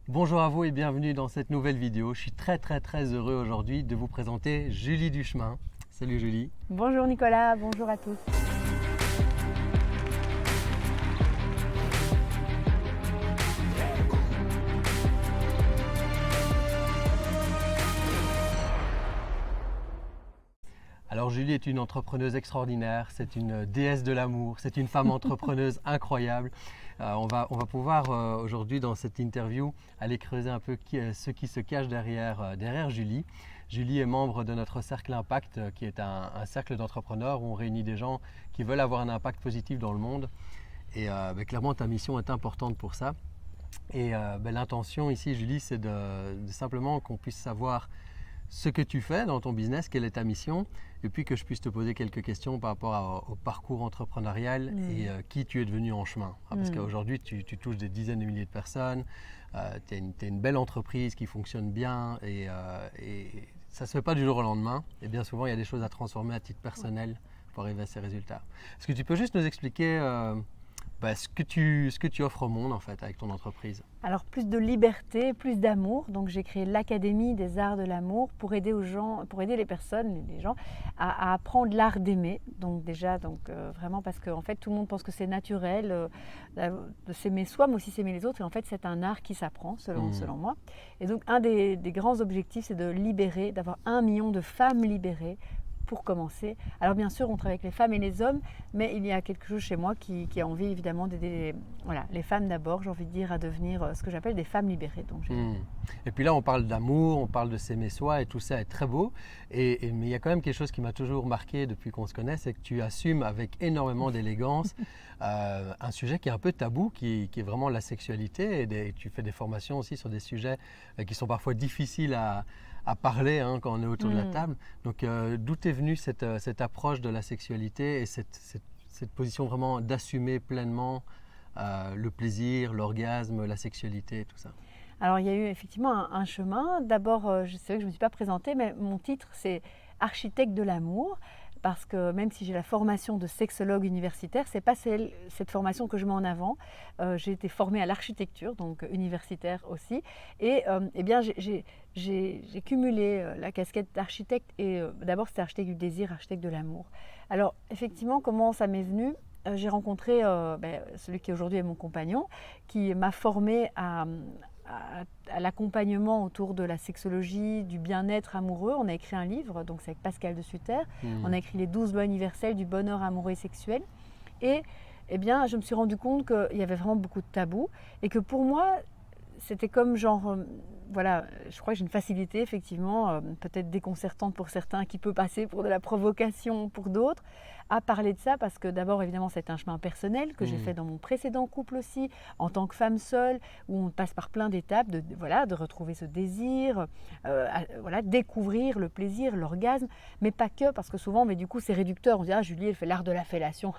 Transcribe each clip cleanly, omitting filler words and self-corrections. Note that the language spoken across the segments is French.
Bonjour à vous et bienvenue dans cette nouvelle vidéo. Je suis très heureux aujourd'hui de vous présenter Julie Duchemin. Salut Julie. Bonjour Nicolas, bonjour à tous. Alors Julie est une entrepreneuse extraordinaire, c'est une déesse de l'amour, c'est une femme entrepreneuse incroyable. On va pouvoir aujourd'hui dans cette interview aller creuser un peu ce qui se cache derrière Julie. Julie est membre de notre Cercle Impact qui est un cercle d'entrepreneurs où on réunit des gens qui veulent avoir un impact positif dans le monde. Et clairement ta mission est importante pour ça. Et l'intention ici Julie c'est de simplement qu'on puisse savoir ce que tu fais dans ton business, quelle est ta mission, et puis que je puisse te poser quelques questions par rapport au parcours entrepreneurial et qui tu es devenu en chemin. Parce qu'aujourd'hui, tu touches des dizaines de milliers de personnes, tu es une belle entreprise qui fonctionne bien et ça ne se fait pas du jour au lendemain. Et bien souvent, il y a des choses à transformer à titre personnel pour arriver à ces résultats. Est-ce que tu peux juste nous expliquer ce que tu offres au monde en fait avec ton entreprise? Alors plus de liberté, plus d'amour. Donc j'ai créé l'Académie des Arts de l'Amour pour aider aux gens, pour aider les personnes, les gens à apprendre l'art d'aimer. Donc déjà, vraiment parce que en fait tout le monde pense que c'est naturel de s'aimer soi, mais aussi s'aimer les autres. Et en fait c'est un art qui s'apprend selon moi. Et donc un des grands objectifs c'est de libérer, d'avoir 1 million de femmes libérées. Pour commencer. Alors bien sûr, on travaille avec les femmes et les hommes, mais il y a quelque chose chez moi qui a envie évidemment d'aider les femmes d'abord, j'ai envie de dire, à devenir ce que j'appelle des femmes libérées. Donc, Et puis là, on parle d'amour, on parle de s'aimer soi et tout ça est très beau. Mais il y a quand même quelque chose qui m'a toujours marqué depuis qu'on se connaît, c'est que tu assumes avec énormément d'élégance un sujet qui est un peu tabou, qui est vraiment la sexualité. Et tu fais des formations aussi sur des sujets qui sont parfois difficiles à parler quand on est autour de la table. Donc d'où est venue cette approche de la sexualité et cette position vraiment d'assumer pleinement le plaisir, l'orgasme, la sexualité, tout ça? Alors il y a eu effectivement un chemin. D'abord, c'est vrai que je ne me suis pas présentée, mais mon titre c'est architecte de l'amour. Parce que même si j'ai la formation de sexologue universitaire, ce n'est pas cette formation que je mets en avant. J'ai été formée à l'architecture, donc universitaire aussi. Et bien j'ai cumulé la casquette d'architecte et d'abord c'était architecte du désir, architecte de l'amour. Alors effectivement, comment ça m'est venu? J'ai rencontré celui qui aujourd'hui est mon compagnon, qui m'a formée à l'accompagnement autour de la sexologie, du bien-être amoureux. On a écrit un livre, donc c'est avec Pascal de Sutter. On a écrit les 12 lois universelles du bonheur amoureux et sexuel. Et bien, je me suis rendu compte qu'il y avait vraiment beaucoup de tabous et que pour moi, c'était comme genre, je crois que j'ai une facilité effectivement, peut-être déconcertante pour certains, qui peut passer pour de la provocation pour d'autres, à parler de ça parce que d'abord évidemment c'est un chemin personnel que j'ai fait dans mon précédent couple aussi, en tant que femme seule, où on passe par plein d'étapes de retrouver ce désir, découvrir le plaisir, l'orgasme, mais pas que, parce que souvent mais du coup c'est réducteur, on dit Julie elle fait l'art de la fellation,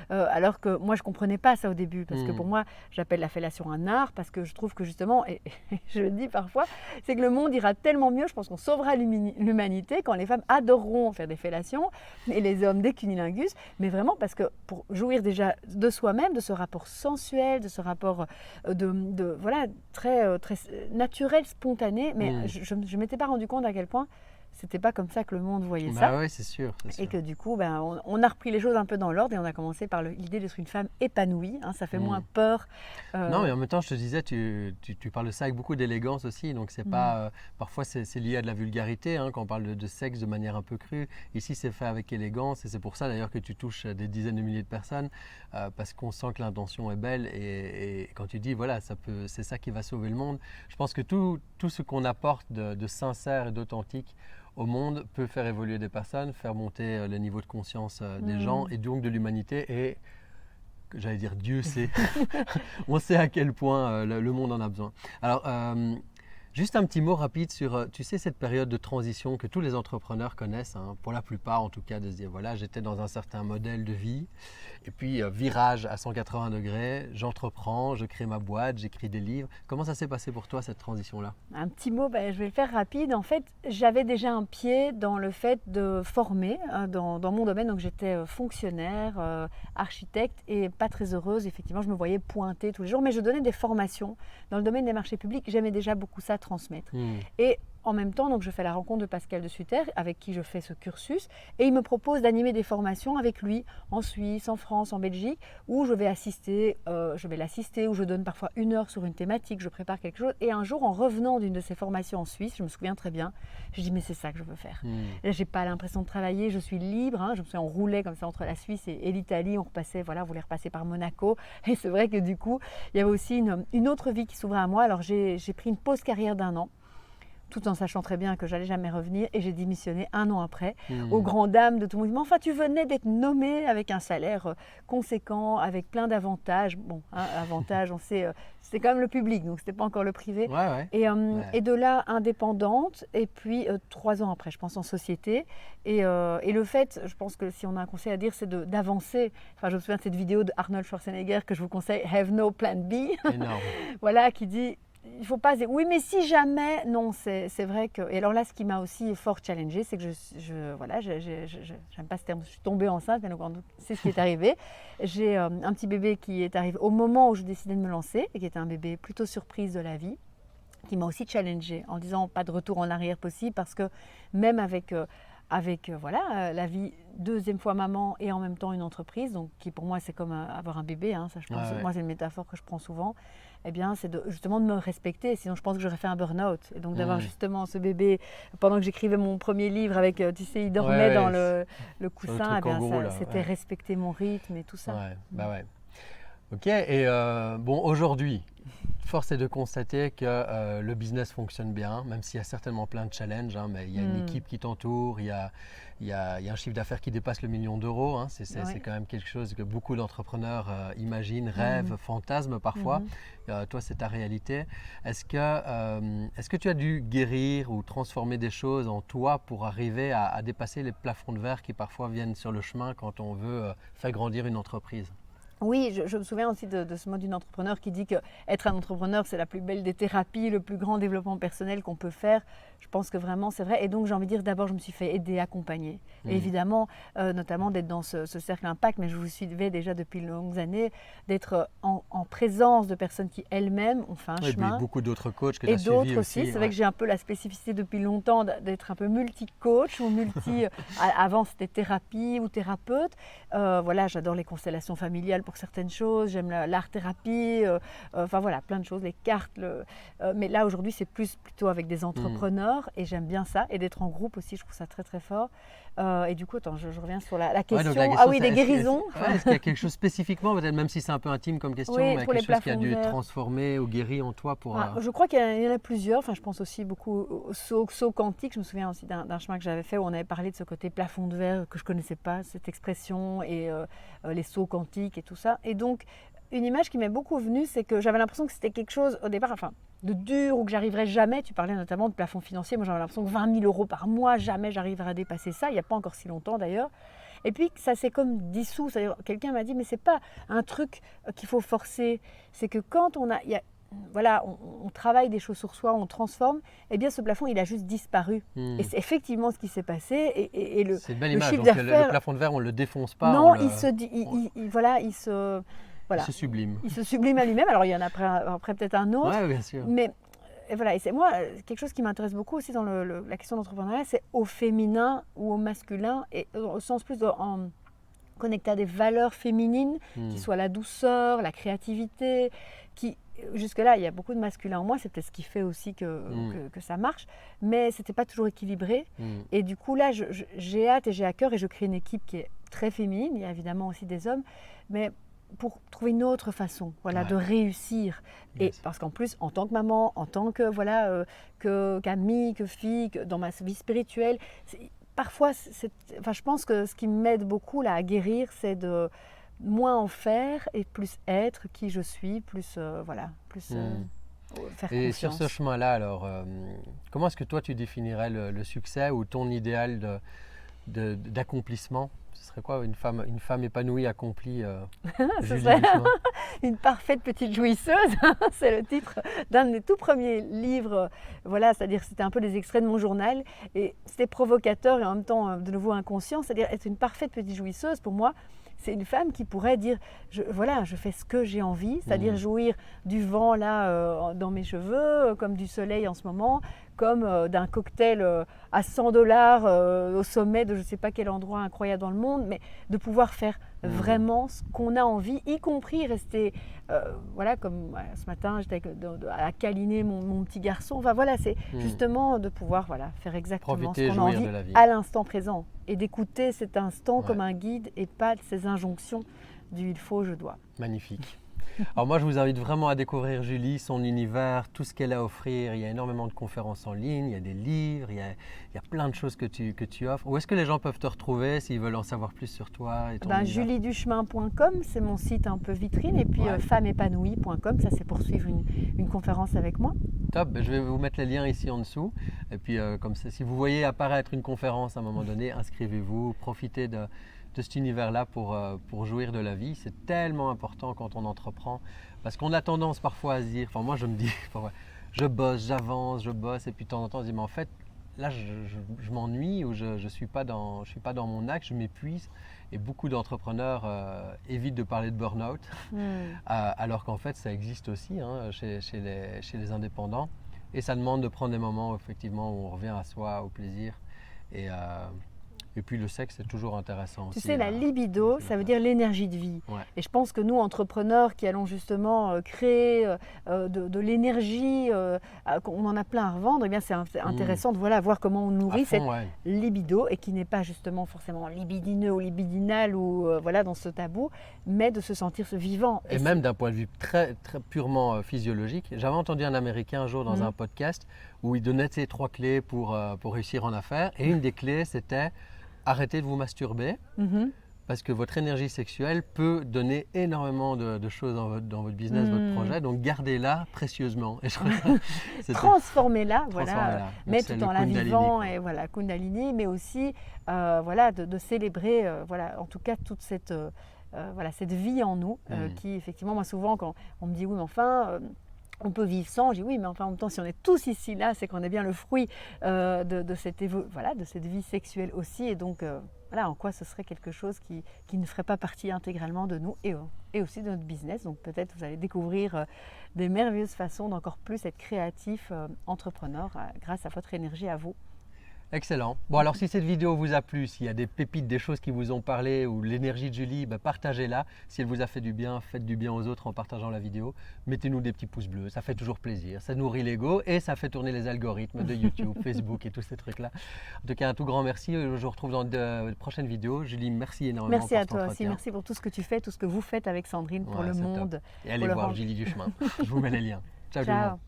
alors que moi je comprenais pas ça au début, parce que pour moi j'appelle la fellation un art, parce que je trouve que justement, et je le dis parfois, c'est que le monde ira tellement mieux, je pense qu'on sauvera l'humanité quand les femmes adoreront faire des fellations et les hommes des cunilingus, mais vraiment parce que pour jouir déjà de soi-même, de ce rapport sensuel, de ce rapport très naturel, spontané, mais je ne m'étais pas rendu compte à quel point c'était pas comme ça que le monde voyait ça. Oui, c'est sûr. Et que du coup, on a repris les choses un peu dans l'ordre et on a commencé par l'idée d'être une femme épanouie. Ça fait moins peur. Non, mais en même temps, je te disais, tu parles de ça avec beaucoup d'élégance aussi. Donc, c'est pas, parfois, c'est lié à de la vulgarité quand on parle de sexe de manière un peu crue. Ici, c'est fait avec élégance et c'est pour ça d'ailleurs que tu touches des dizaines de milliers de personnes parce qu'on sent que l'intention est belle. Et quand tu dis, voilà, c'est ça qui va sauver le monde, je pense que tout ce qu'on apporte de sincère et d'authentique au monde peut faire évoluer des personnes, faire monter le niveau de conscience des gens et donc de l'humanité. Et j'allais dire Dieu sait, on sait à quel point le monde en a besoin. Alors, Juste un petit mot rapide sur, tu sais, cette période de transition que tous les entrepreneurs connaissent, hein, pour la plupart en tout cas, de se dire, voilà, j'étais dans un certain modèle de vie, et puis virage à 180 degrés, j'entreprends, je crée ma boîte, j'écris des livres. Comment ça s'est passé pour toi, cette transition-là? Un petit mot, je vais le faire rapide. En fait, j'avais déjà un pied dans le fait de former dans mon domaine. Donc, j'étais fonctionnaire, architecte et pas très heureuse. Effectivement, je me voyais pointer tous les jours, mais je donnais des formations. Dans le domaine des marchés publics, j'aimais déjà beaucoup ça transmettre. Et en même temps, donc, je fais la rencontre de Pascal de Sutter, avec qui je fais ce cursus, et il me propose d'animer des formations avec lui en Suisse, en France, en Belgique, où je vais l'assister, où je donne parfois 1 heure sur une thématique, je prépare quelque chose. Et un jour, en revenant d'une de ces formations en Suisse, je me souviens très bien, je dis mais c'est ça que je veux faire. Là, j'ai pas l'impression de travailler, je suis libre. Je me souviens, on roulait comme ça entre la Suisse et l'Italie, on voulait repasser par Monaco. Et c'est vrai que du coup, il y avait aussi une autre vie qui s'ouvrait à moi. Alors j'ai pris une pause carrière d'1 an, tout en sachant très bien que j'allais jamais revenir, et j'ai démissionné 1 an après, aux grandes dames de tout le monde. Mais enfin, tu venais d'être nommé avec un salaire conséquent, avec plein d'avantages. Bon, avantages, on sait, c'était quand même le public, donc c'était pas encore le privé. Ouais. Et de là, indépendante, et puis 3 ans après, je pense, en société. Et le fait, je pense que si on a un conseil à dire, c'est d'avancer. Enfin, je me souviens de cette vidéo de Arnold Schwarzenegger que je vous conseille, Have no plan B. Énorme. Voilà, qui dit... Il ne faut pas dire oui, mais si jamais, non, c'est vrai que. Et alors là, ce qui m'a aussi fort challengée, c'est que j'aime pas ce terme, je suis tombée enceinte, mais c'est ce qui est arrivé. J'ai un petit bébé qui est arrivé au moment où je décidais de me lancer, et qui était un bébé plutôt surprise de la vie, qui m'a aussi challengée en disant pas de retour en arrière possible, parce que même avec la vie, 2e fois maman et en même temps une entreprise, donc qui pour moi c'est comme avoir un bébé, ça je pense, moi c'est une métaphore que je prends souvent, eh bien c'est justement de me respecter, sinon je pense que j'aurais fait un burn-out. Et donc d'avoir justement ce bébé, pendant que j'écrivais mon premier livre avec, tu sais, il dormait dans le coussin, c'était respecter mon rythme et tout ça. Ouais. Ok, et aujourd'hui, force est de constater que le business fonctionne bien, même s'il y a certainement plein de challenges, mais il y a une équipe qui t'entoure, il y a un chiffre d'affaires qui dépasse le 1 million d'euros. C'est quand même quelque chose que beaucoup d'entrepreneurs imaginent, rêvent, fantasment parfois. Toi, c'est ta réalité. Est-ce que tu as dû guérir ou transformer des choses en toi pour arriver à dépasser les plafonds de verre qui parfois viennent sur le chemin quand on veut faire grandir une entreprise? Oui, je me souviens aussi de ce mot d'une entrepreneur qui dit qu'être un entrepreneur, c'est la plus belle des thérapies, le plus grand développement personnel qu'on peut faire. Je pense que vraiment, c'est vrai. Et donc, j'ai envie de dire, d'abord, je me suis fait aider, accompagner. Et évidemment, notamment d'être dans ce cercle impact, mais je vous suivais déjà depuis de longues années, d'être en présence de personnes qui elles-mêmes ont fait un chemin. Et puis beaucoup d'autres coachs que tu as suivis Et d'autres aussi. C'est vrai que j'ai un peu la spécificité depuis longtemps d'être un peu multi-coach ou avant, c'était thérapie ou thérapeute. J'adore les constellations familiales pour certaines choses, j'aime l'art-thérapie, plein de choses, les cartes. Mais là, aujourd'hui, c'est plutôt avec des entrepreneurs et j'aime bien ça. Et d'être en groupe aussi, je trouve ça très, très fort. Et du coup, je reviens sur la question. Des guérisons. Est-ce qu'il y a quelque chose spécifiquement, peut-être même si c'est un peu intime comme question, mais quelque chose qui a dû transformer ou guérir en toi pour... Je crois qu'il y en a plusieurs. Enfin, je pense aussi beaucoup au saut quantique. Je me souviens aussi d'un chemin que j'avais fait où on avait parlé de ce côté plafond de verre que je ne connaissais pas, cette expression, et les sauts quantiques et tout ça. Et donc, une image qui m'est beaucoup venue, c'est que j'avais l'impression que c'était quelque chose au départ, de dur, ou que j'arriverais jamais. Tu parlais notamment de plafond financier. Moi, j'avais l'impression que 20 000 euros par mois, jamais j'arriverais à dépasser ça. Il n'y a pas encore si longtemps d'ailleurs. Et puis, ça s'est comme dissous. C'est-à-dire, quelqu'un m'a dit, mais c'est pas un truc qu'il faut forcer. C'est que quand on travaille des choses sur soi, on transforme, eh bien ce plafond, il a juste disparu. Et c'est effectivement ce qui s'est passé. C'est une belle image. Le plafond de verre, on ne le défonce pas. Non, il se sublime. Il se sublime à lui-même. Alors, il y en a après peut-être un autre. Oui, bien sûr. Mais et c'est moi, quelque chose qui m'intéresse beaucoup aussi dans la question d'entrepreneuriat, c'est au féminin ou au masculin, et au sens plus connecté à des valeurs féminines, qui soient la douceur, la créativité, jusque-là, il y a beaucoup de masculin en moi, c'est peut-être ce qui fait aussi que ça marche, mais ce n'était pas toujours équilibré. Et du coup, là, j'ai hâte et j'ai à cœur, et je crée une équipe qui est très féminine, il y a évidemment aussi des hommes, mais pour trouver une autre façon de réussir. Et parce qu'en plus, en tant que maman, en tant que qu'amie, que fille, dans ma vie spirituelle, parfois, je pense que ce qui m'aide beaucoup là, à guérir, c'est de moins en faire et plus être qui je suis, plus faire Et confiance. sur ce chemin-là, alors, comment est-ce que toi tu définirais le succès ou ton idéal d'accomplissement? Ce serait quoi une femme épanouie, accomplie, Ce Julie serait Duchemin? une parfaite petite jouisseuse, c'est le titre d'un de mes tout premiers livres. Voilà, c'est-à-dire c'était un peu des extraits de mon journal et c'était provocateur et en même temps de nouveau inconscient. C'est-à-dire être une parfaite petite jouisseuse pour moi. C'est une femme qui pourrait dire, voilà, je fais ce que j'ai envie, c'est-à-dire jouir du vent là dans mes cheveux, comme du soleil en ce moment, comme d'un cocktail à 100 $ au sommet de je ne sais pas quel endroit incroyable dans le monde, mais de pouvoir faire vraiment ce qu'on a envie, y compris rester, voilà, comme ce matin j'étais à câliner mon petit garçon. Enfin voilà, c'est justement de pouvoir faire exactement Profiter, ce qu'on a jouir envie de la vie. à l'instant présent et d'écouter cet instant Ouais. comme un guide et pas ces injonctions du il faut, je dois. Magnifique. Alors moi, je vous invite vraiment à découvrir Julie, son univers, tout ce qu'elle a à offrir. Il y a énormément de conférences en ligne, il y a des livres, il y a plein de choses que tu offres. Où est-ce que les gens peuvent te retrouver s'ils veulent en savoir plus sur toi et ton univers? julieduchemin.com, c'est mon site un peu vitrine, et puis femmeépanouie.com, ça c'est pour suivre une conférence avec moi. Top, je vais vous mettre les liens ici en dessous. Et puis comme ça, si vous voyez apparaître une conférence à un moment donné, inscrivez-vous, profitez de cet univers-là pour jouir de la vie. C'est tellement important quand on entreprend, parce qu'on a tendance parfois à se dire, enfin moi je me dis, je bosse, j'avance, je bosse, et puis de temps en temps on se dit, mais en fait, là je m'ennuie ou je ne suis pas dans mon axe, je m'épuise. Et beaucoup d'entrepreneurs évitent de parler de burn-out, alors qu'en fait ça existe aussi chez les indépendants. Et ça demande de prendre des moments effectivement où on revient à soi, au plaisir. Et puis le sexe, c'est toujours intéressant Tu aussi. sais, la libido, ça veut dire l'énergie de vie. Ouais. Et je pense que nous, entrepreneurs qui allons justement créer de l'énergie, on en a plein à revendre, eh bien c'est intéressant de voir comment on nourrit cette libido, et qui n'est pas justement forcément libidineux ou libidinal ou dans ce tabou, mais de se sentir vivant. Et même d'un point de vue très, très purement physiologique. J'avais entendu un Américain un jour dans un podcast où il donnait ses 3 clés pour réussir en affaires. Et une des clés, c'était arrêtez de vous masturber, parce que votre énergie sexuelle peut donner énormément de choses dans votre business, votre projet. Donc gardez-la précieusement. Et transformez-la, mais tout en la vivant, et Kundalini, mais aussi de célébrer en tout cas toute cette vie en nous qui effectivement, moi souvent quand on me dit oui mais enfin on peut vivre sans, je dis oui mais enfin en même temps si on est tous ici là, c'est qu'on est bien le fruit de cette vie sexuelle aussi, et donc en quoi ce serait quelque chose qui ne ferait pas partie intégralement de nous et aussi de notre business. Donc peut-être vous allez découvrir des merveilleuses façons d'encore plus être créatif, entrepreneur grâce à votre énergie à vous. Excellent. Bon, alors si cette vidéo vous a plu, s'il y a des pépites, des choses qui vous ont parlé ou l'énergie de Julie, partagez-la. Si elle vous a fait du bien, faites du bien aux autres en partageant la vidéo. Mettez-nous des petits pouces bleus, ça fait toujours plaisir. Ça nourrit l'ego et ça fait tourner les algorithmes de YouTube, Facebook et tous ces trucs-là. En tout cas, un tout grand merci. Je vous retrouve dans de prochaines vidéos. Julie, merci énormément pour cet entretien. Merci à toi aussi. Merci pour tout ce que tu fais, tout ce que vous faites avec Sandrine pour le monde. Et allez voir Julie Duchemin. Je vous mets les liens. Ciao. Tout le monde.